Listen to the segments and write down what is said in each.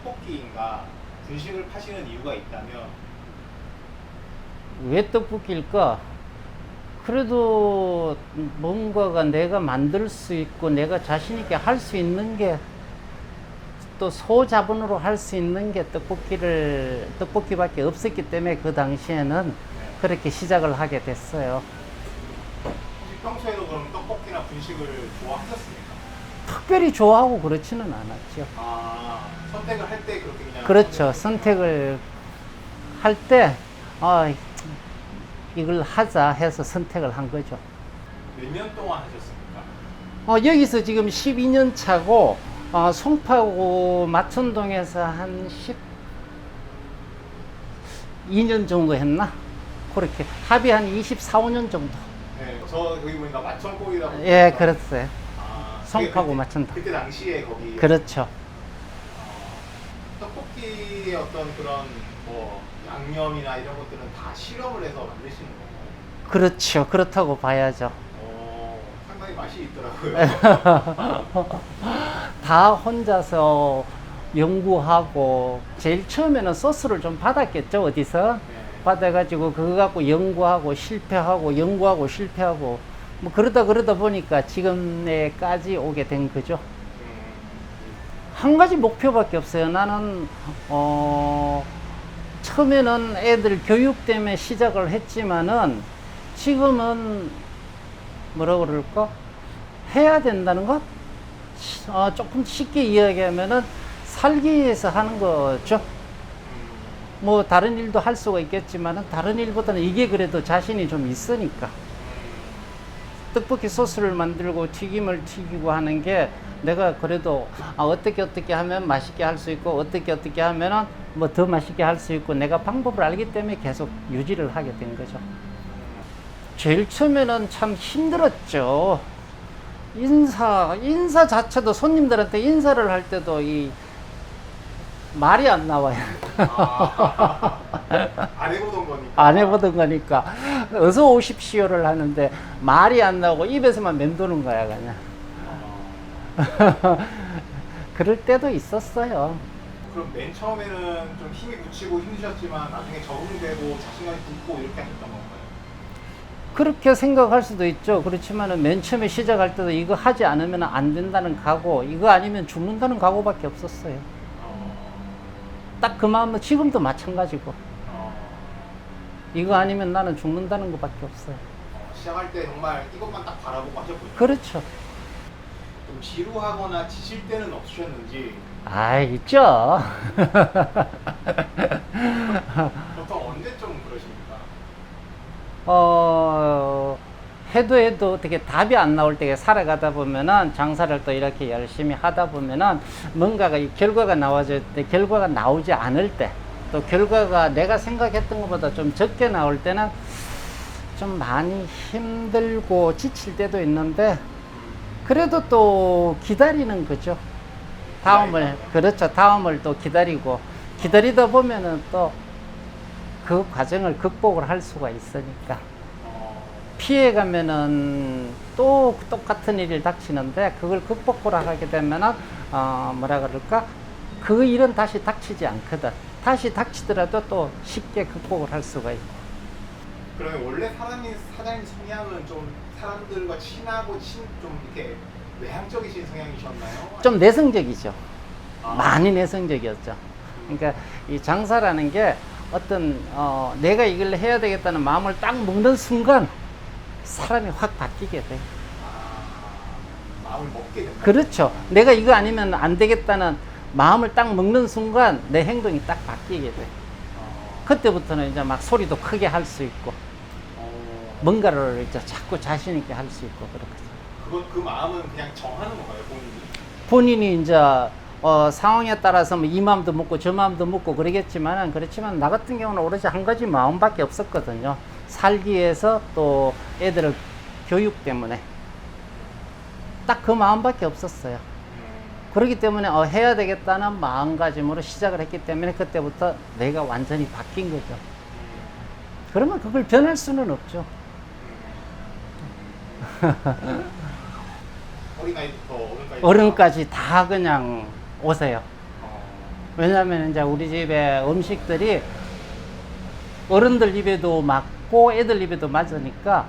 떡볶이인가 분식을 파시는 이유가 있다면? 왜 떡볶이일까? 그래도 뭔가가 내가 만들 수 있고 내가 자신 있게 할 수 있는 게 또 소자본으로 할 수 있는 게 떡볶이밖에 없었기 때문에 그 당시에는 그렇게 시작을 하게 됐어요. 혹시 평소에도 그럼 떡볶이나 분식을 좋아하셨습니까? 특별히 좋아하고 그렇지는 않았죠. 아, 선택을 할 때 그렇게 그냥. 그렇죠. 선택을 할 때, 이걸 하자 해서 선택을 한 거죠. 몇 년 동안 하셨습니까? 여기서 지금 12년 차고, 송파구 마천동에서 한 12년 정도 했나? 그렇게. 합이 한 24, 5년 정도. 네, 저 여기 보니까 마천골이라고. 예, 그랬어요. 아, 송파구 그때, 마천동. 그때 당시에 거기. 그렇죠. 떡볶이의 어떤 그런 뭐 양념이나 이런 것들은 다 실험을 해서 만드시는 건가요? 그렇죠. 그렇다고 봐야죠. 상당히 맛이 있더라고요. 다 혼자서 연구하고 제일 처음에는 소스를 좀 받았겠죠, 어디서. 네. 받아가지고 그거 갖고 연구하고 실패하고 연구하고 실패하고 뭐 그러다 보니까 지금에까지 오게 된 거죠. 한 가지 목표밖에 없어요. 나는 처음에는 애들 교육 때문에 시작을 했지만은 지금은 뭐라 그럴까? 해야 된다는 것? 조금 쉽게 이야기하면은 살기 위해서 하는 거죠. 뭐 다른 일도 할 수가 있겠지만은 다른 일보다는 이게 그래도 자신이 좀 있으니까. 떡볶이 소스를 만들고 튀김을 튀기고 하는 게 내가 그래도 어떻게 하면 맛있게 할 수 있고 어떻게 하면은 뭐 더 맛있게 할 수 있고 내가 방법을 알기 때문에 계속 유지를 하게 된 거죠. 제일 처음에는 참 힘들었죠. 인사 자체도 손님들한테 인사를 할 때도 이 말이 안 나와요. 안 해보던 거니까. 안 해보던 거니까. 어서 오십시오를 하는데 말이 안 나오고 입에서만 맴도는 거야, 그냥. 그럴 때도 있었어요. 그럼 맨 처음에는 좀 힘이 붙이고 힘드셨지만 나중에 적응되고 자신감이 붙고 이렇게 하셨던 건가요? 그렇게 생각할 수도 있죠. 그렇지만은 맨 처음에 시작할 때도 이거 하지 않으면 안 된다는 각오, 이거 아니면 죽는다는 각오밖에 없었어요. 딱 그 마음은 지금도 마찬가지고. 이거 아니면 나는 죽는다는 것밖에 없어요. 시작할 때 정말 이것만 딱 바라보고 하셨군요. 그렇죠. 좀 지루하거나 지칠 때는 없으셨는지. 있죠. 보통 언제쯤 그러십니까? 해도 어떻게 답이 안 나올 때 살아가다 보면은 장사를 또 이렇게 열심히 하다 보면은 뭔가가 이 결과가 나와질 때, 결과가 나오지 않을 때, 또 결과가 내가 생각했던 것보다 좀 적게 나올 때는 좀 많이 힘들고 지칠 때도 있는데 그래도 또 기다리는 거죠. 그렇죠. 다음을 또 기다리다 보면은 또 그 과정을 극복을 할 수가 있으니까. 피해가면은 또 똑같은 일이 닥치는데 그걸 극복을 하게 되면은 뭐라 그럴까? 그 일은 다시 닥치지 않거든. 다시 닥치더라도 또 쉽게 극복을 할 수가 있고. 그러면 원래 사장님 성향은 좀 사람들과 친하고 좀 이렇게 외향적이신 성향이셨나요? 좀 내성적이죠. 아. 많이 내성적이었죠. 그러니까 이 장사라는 게 어떤 내가 이걸 해야 되겠다는 마음을 딱 먹는 순간 사람이 확 바뀌게 돼. 마음을 먹게 된다. 그렇죠. 내가 이거 아니면 안 되겠다는 마음을 딱 먹는 순간 내 행동이 딱 바뀌게 돼. 그때부터는 이제 막 소리도 크게 할 수 있고, 뭔가를 이제 자꾸 자신 있게 할 수 있고 그렇거든요. 그 마음은 그냥 정하는 건가요, 본인이? 본인이 이제 상황에 따라서 뭐 이 마음도 먹고 저 마음도 먹고 그러겠지만 나 같은 경우는 오로지 한 가지 마음밖에 없었거든요. 살기 위해서 또 애들을 교육 때문에 딱 그 마음밖에 없었어요. 그렇기 때문에 해야 되겠다는 마음가짐으로 시작을 했기 때문에 그때부터 내가 완전히 바뀐 거죠. 그러면 그걸 변할 수는 없죠. 어린아이부터 어른까지. 어른까지 다 그냥 오세요. 왜냐하면 이제 우리 집에 음식들이 어른들 입에도 맞고 애들 입에도 맞으니까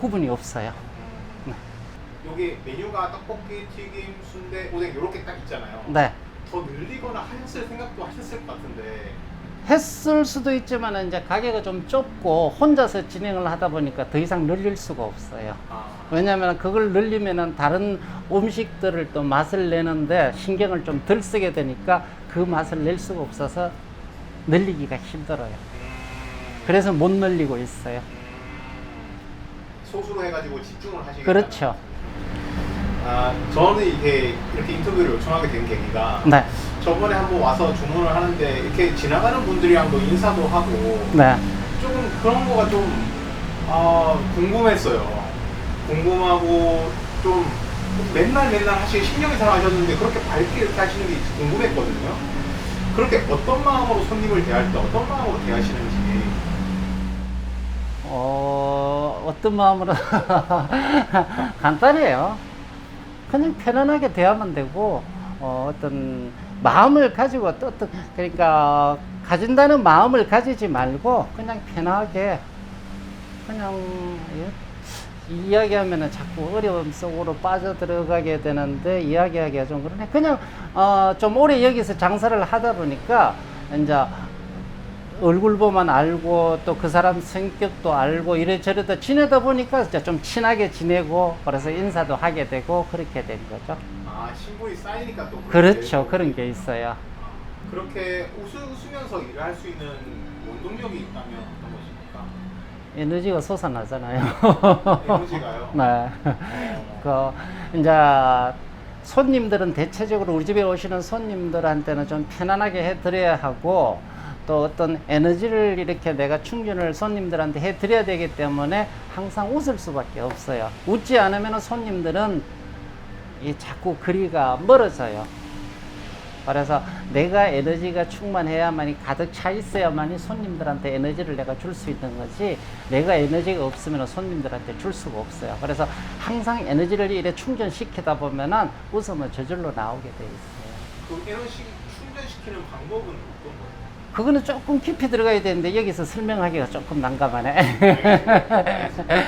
구분이 없어요. 여기 메뉴가 떡볶이, 튀김, 순대, 오뎅 이렇게 딱 있잖아요. 네. 더 늘리거나 하셨을 생각도 하셨을 것 같은데. 했을 수도 있지만 이제 가게가 좀 좁고 혼자서 진행을 하다 보니까 더 이상 늘릴 수가 없어요. 왜냐하면 그걸 늘리면은 다른 음식들을 또 맛을 내는데 신경을 좀 덜 쓰게 되니까 그 맛을 낼 수가 없어서 늘리기가 힘들어요. 그래서 못 늘리고 있어요. 소수로 해가지고 집중을 하시겠다. 그렇죠. 저는 이렇게 인터뷰를 요청하게 된 계기가 네. 저번에 한번 와서 주문을 하는데 이렇게 지나가는 분들이랑도 인사도 하고 네. 조금 그런 거가 좀 궁금했어요. 궁금하고 좀 맨날 하시기 신경이 들어가셨는데 그렇게 밝게 이렇게 하시는 게 궁금했거든요. 그렇게 어떤 마음으로 손님을 대할 때 어떤 마음으로 대하시는지. 어떤 마음으로 간단해요. 그냥 편안하게 대하면 되고 어떤 마음을 가지고 어떤 그러니까 가진다는 마음을 가지지 말고 그냥 편하게 그냥 이야기하면은 자꾸 어려움 속으로 빠져들어가게 되는데 이야기하기가 좀 그러네. 그냥 좀 오래 여기서 장사를 하다 보니까 이제 얼굴 보면 알고 또 그 사람 성격도 알고 이래저래도 지내다 보니까 이제 좀 친하게 지내고 그래서 인사도 하게 되고 그렇게 된 거죠. 신분이 쌓이니까 또 그렇죠. 그런 게 있어요. 그렇게 웃으면서 일을 할 수 있는 원동력이 있다면 어떤 것입니까? 에너지가 솟아나잖아요. 에너지가요? 네. 이제 손님들은 대체적으로 우리 집에 오시는 손님들한테는 좀 편안하게 해드려야 하고 또 어떤 에너지를 이렇게 내가 충전을 손님들한테 해드려야 되기 때문에 항상 웃을 수밖에 없어요. 웃지 않으면 손님들은 자꾸 거리가 멀어져요. 그래서 내가 에너지가 충만해야만이 가득 차 있어야만이 손님들한테 에너지를 내가 줄 수 있는 거지 내가 에너지가 없으면 손님들한테 줄 수가 없어요. 그래서 항상 에너지를 이래 충전시키다 보면은 웃음은 저절로 나오게 돼 있어요. 그 에너지 충전시키는 방법은 어떤 거예요? 그거는 조금 깊이 들어가야 되는데 여기서 설명하기가 조금 난감하네.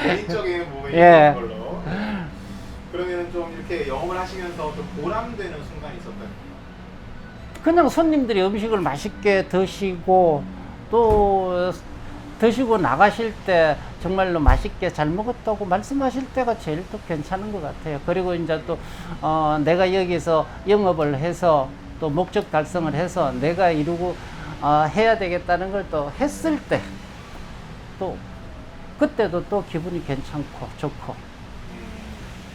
개인적인 부분이 예. 있는 걸로. 그러면 좀 이렇게 영업을 하시면서 좀 보람되는 순간이 있었다요? 그냥 손님들이 음식을 맛있게 드시고 또 드시고 나가실 때 정말로 맛있게 잘 먹었다고 말씀하실 때가 제일 또 괜찮은 것 같아요. 그리고 이제 또 내가 여기서 영업을 해서 또 목적 달성을 해서 내가 이루고 해야 되겠다는 걸 또 했을 때 또 그때도 또 기분이 괜찮고 좋고.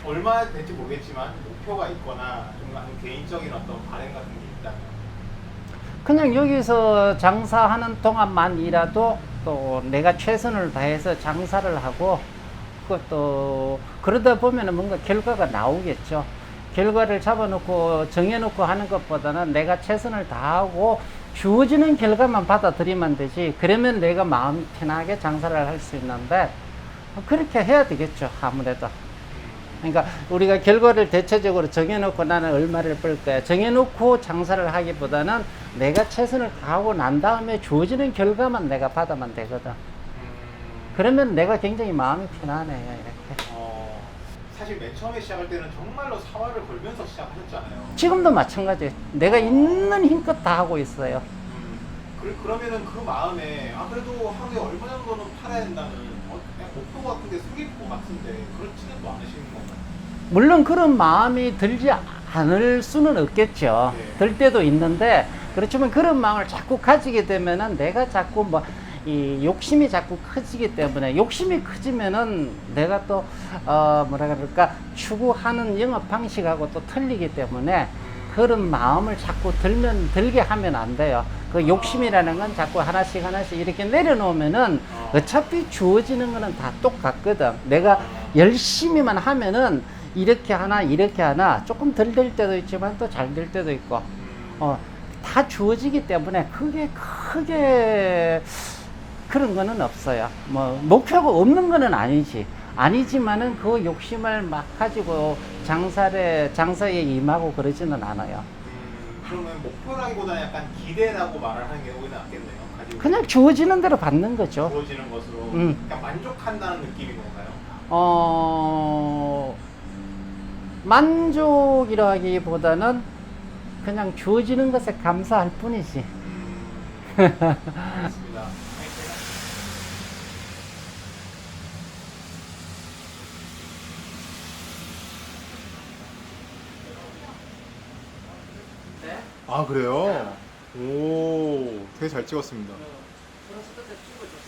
얼마 될지 모르겠지만 목표가 있거나 좀 개인적인 어떤 바람 같은 게 있다면? 그냥 여기서 장사하는 동안만이라도 또 내가 최선을 다해서 장사를 하고 그것도 그러다 보면은 뭔가 결과가 나오겠죠. 결과를 잡아놓고 정해놓고 하는 것보다는 내가 최선을 다하고 주어지는 결과만 받아들이면 되지. 그러면 내가 마음 편하게 장사를 할 수 있는데 그렇게 해야 되겠죠. 아무래도. 그러니까 우리가 결과를 대체적으로 정해놓고 나는 얼마를 벌 거야 정해놓고 장사를 하기보다는 내가 최선을 다하고 난 다음에 주어지는 결과만 내가 받으면 되거든. 그러면 내가 굉장히 마음이 편하네요. 이렇게. 사실 맨 처음에 시작할 때는 정말로 사활을 걸면서 시작하셨잖아요. 지금도 마찬가지예요. 내가 있는 힘껏 다 하고 있어요. 그러면은 그 마음에 그래도 하루에 얼마 정도는 팔아야 된다는 그냥 목표 같은데 숨길 것 같은데 그렇지는 또 않으시는 건가요? 물론 그런 마음이 들지 않을 수는 없겠죠. 네. 들 때도 있는데 그렇지만 그런 마음을 자꾸 가지게 되면은 내가 자꾸 이 욕심이 자꾸 커지기 때문에 욕심이 커지면은 내가 또 뭐라 그럴까 추구하는 영업 방식하고 또 틀리기 때문에 그런 마음을 자꾸 들게 하면 안 돼요. 그 욕심이라는 건 자꾸 하나씩 이렇게 내려놓으면은 어차피 주어지는 거는 다 똑같거든. 내가 열심히만 하면은 이렇게 하나 조금 덜 될 때도 있지만 또 잘 될 때도 있고 다 주어지기 때문에 크게 그런 거는 없어요. 뭐 목표가 없는 거는 아니지만은 그 욕심을 막 가지고 장사에 임하고 그러지는 않아요. 그러면 목표라기보다는 약간 기대라고 말을 하는 게 오히려 낫겠네요. 가지고 그냥 주어지는 대로 받는 거죠. 주어지는 것으로 그냥 만족한다는 느낌인 건가요? 만족이라기보다는 그냥 주어지는 것에 감사할 뿐이지. 알겠습니다. 아 그래요? 오 되게 잘 찍었습니다. 플러스 끝에 찍어줘.